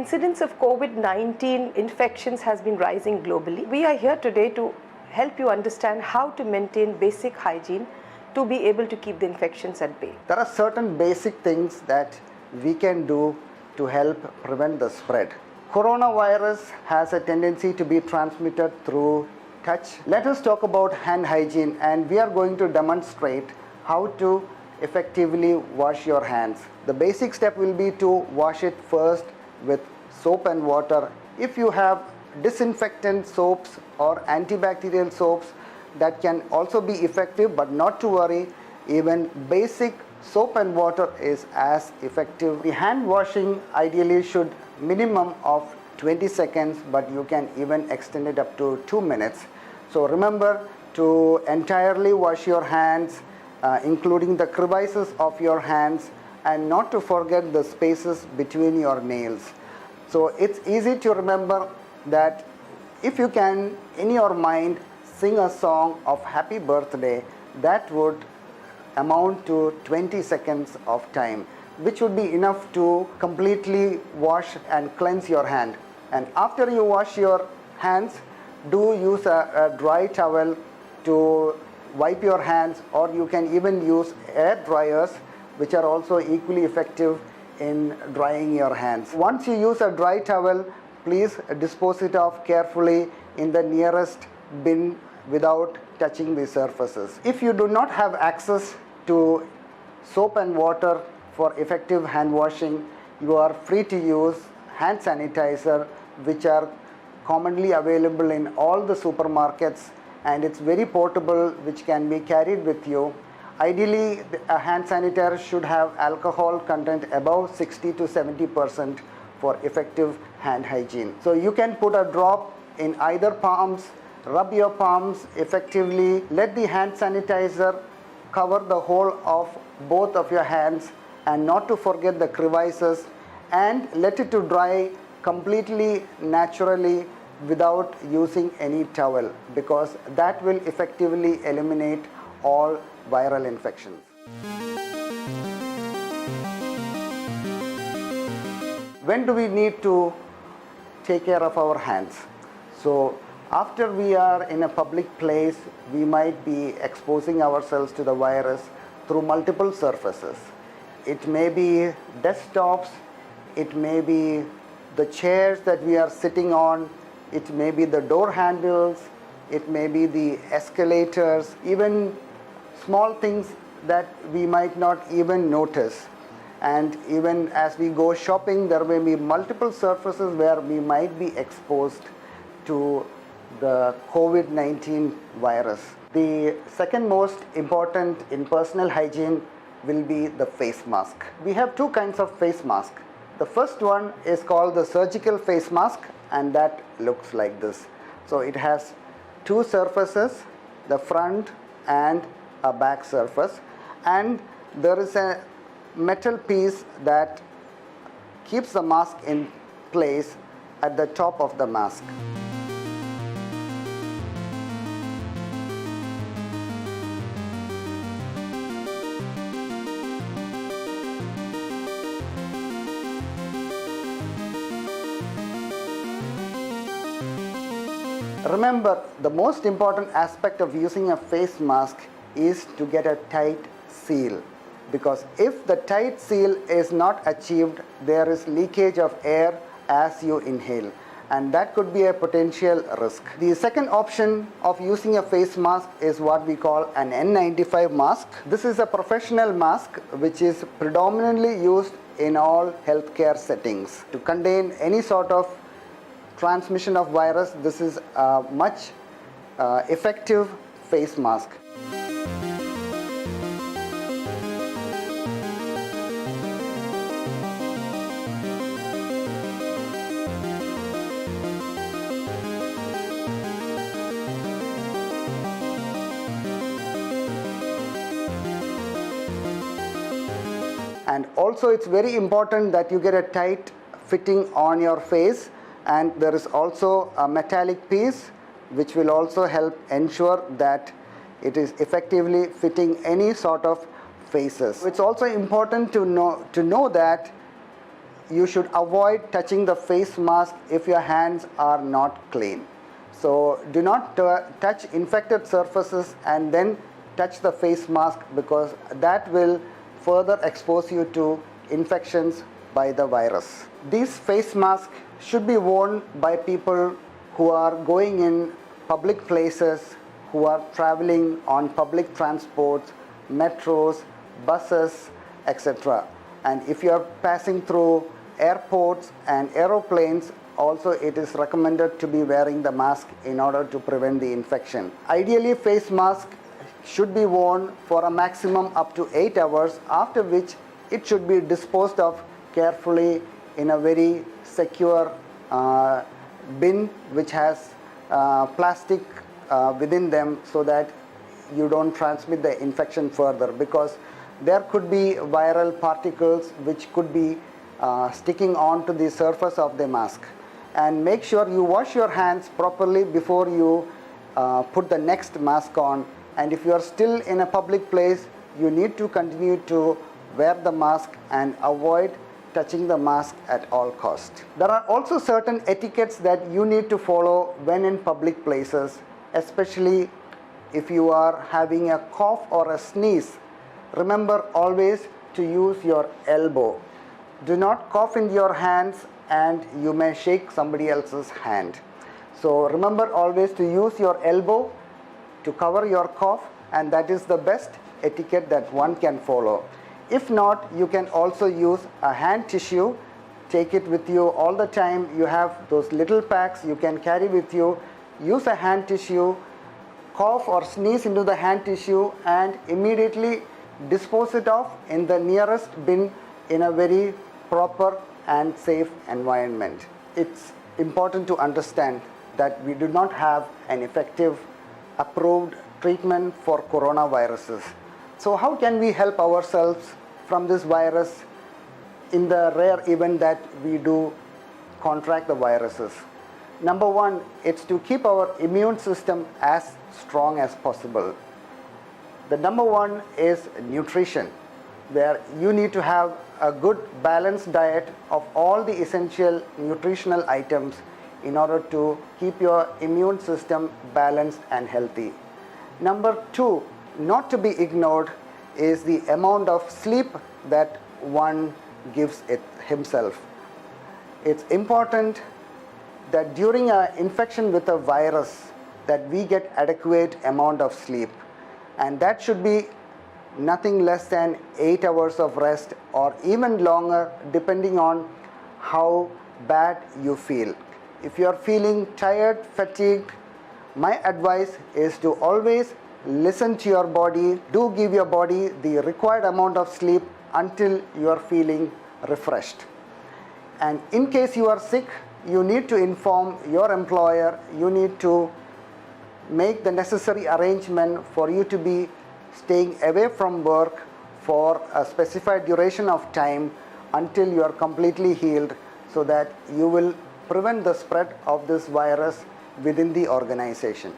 incidence of COVID-19 infections has been rising globally. We are here today to help you understand how to maintain basic hygiene to be able to keep the infections at bay. There are certain basic things that we can do to help prevent the spread. Coronavirus has a tendency to be transmitted through touch. Let us talk about hand hygiene, and we are going to demonstrate how to effectively wash your hands. The basic step will be to wash it first with soap and water. If you have disinfectant soaps or antibacterial soaps, that can also be effective, but not to worry, even basic soap and water is as effective. The hand washing ideally should minimum of 20 seconds, but you can even extend it up to 2 minutes. So remember to entirely wash your hands, including the crevices of your hands, and not to forget the spaces between your nails. So it's easy to remember that if you can in your mind sing a song of happy birthday, that would amount to 20 seconds of time, which would be enough to completely wash and cleanse your hand. And after you wash your hands, do use a dry towel to wipe your hands, or you can even use air dryers, which are also equally effective in drying your hands. Once you use a dry towel, please dispose it off carefully in the nearest bin without touching the surfaces. If you do not have access to soap and water for effective hand washing, you are free to use hand sanitizer, which are commonly available in all the supermarkets, and it's very portable, which can be carried with you. Ideally, a hand sanitizer should have alcohol content above 60 to 70% for effective hand hygiene. So you can put a drop in either palms, rub your palms effectively, let the hand sanitizer cover the whole of both of your hands, and not to forget the crevices, and let it to dry completely naturally without using any towel, because that will effectively eliminate all viral infections. When do we need to take care of our hands? So after we are in a public place, we might be exposing ourselves to the virus through multiple surfaces. It may be desktops, it may be the chairs that we are sitting on, it may be the door handles, it may be the escalators, even small things that we might not even notice. And even as we go shopping, there may be multiple surfaces where we might be exposed to the COVID-19 virus. The second most important in personal hygiene will be the face mask. We have two kinds of face mask. The first one is called the surgical face mask, and that looks like this. So it has two surfaces, the front and a back surface, and there is a metal piece that keeps the mask in place at the top of the mask. Remember, the most important aspect of using a face mask is to get a tight seal, because if the tight seal is not achieved, there is leakage of air as you inhale, and that could be a potential risk. The second option of using a face mask is what we call an N95 mask. This is a professional mask which is predominantly used in all healthcare settings to contain any sort of transmission of virus. This is a much effective face mask. And also it's very important that you get a tight fitting on your face, and there is also a metallic piece which will also help ensure that it is effectively fitting any sort of faces. It's also important to know that you should avoid touching the face mask if your hands are not clean. So do not touch infected surfaces and then touch the face mask, because that will further expose you to infections by the virus. These face masks should be worn by people who are going in public places, who are traveling on public transports, metros, buses, etc. And if you are passing through airports and aeroplanes, also it is recommended to be wearing the mask in order to prevent the infection. Ideally, face mask should be worn for a maximum up to 8 hours, after which it should be disposed of carefully in a very secure bin which has plastic within them, so that you don't transmit the infection further, because there could be viral particles which could be sticking onto the surface of the mask. And make sure you wash your hands properly before you put the next mask on. And if you are still in a public place, you need to continue to wear the mask and avoid touching the mask at all costs. There are also certain etiquettes that you need to follow when in public places, especially if you are having a cough or a sneeze. Remember always to use your elbow. Do not cough in your hands, and you may shake somebody else's hand. So remember always to use your elbow to cover your cough, and that is the best etiquette that one can follow. If not, you can also use a hand tissue. Take it with you all the time. You have those little packs you can carry with you. Use a hand tissue, cough or sneeze into the hand tissue, and immediately dispose it off in the nearest bin in a very proper and safe environment. It's important to understand that we do not have an effective approved treatment for coronaviruses. So how can we help ourselves from this virus in the rare event that we do contract the viruses? Number one, it's to keep our immune system as strong as possible. The number one is nutrition, where you need to have a good balanced diet of all the essential nutritional items in order to keep your immune system balanced and healthy. Number two, not to be ignored, is the amount of sleep that one gives it himself. It's important that during an infection with a virus that we get adequate amount of sleep, and that should be nothing less than 8 hours of rest, or even longer depending on how bad you feel. If you are feeling tired, fatigued, my advice is to always listen to your body. Do give your body the required amount of sleep until you are feeling refreshed. And in case you are sick, you need to inform your employer. You need to make the necessary arrangement for you to be staying away from work for a specified duration of time until you are completely healed, so that you will prevent the spread of this virus within the organization.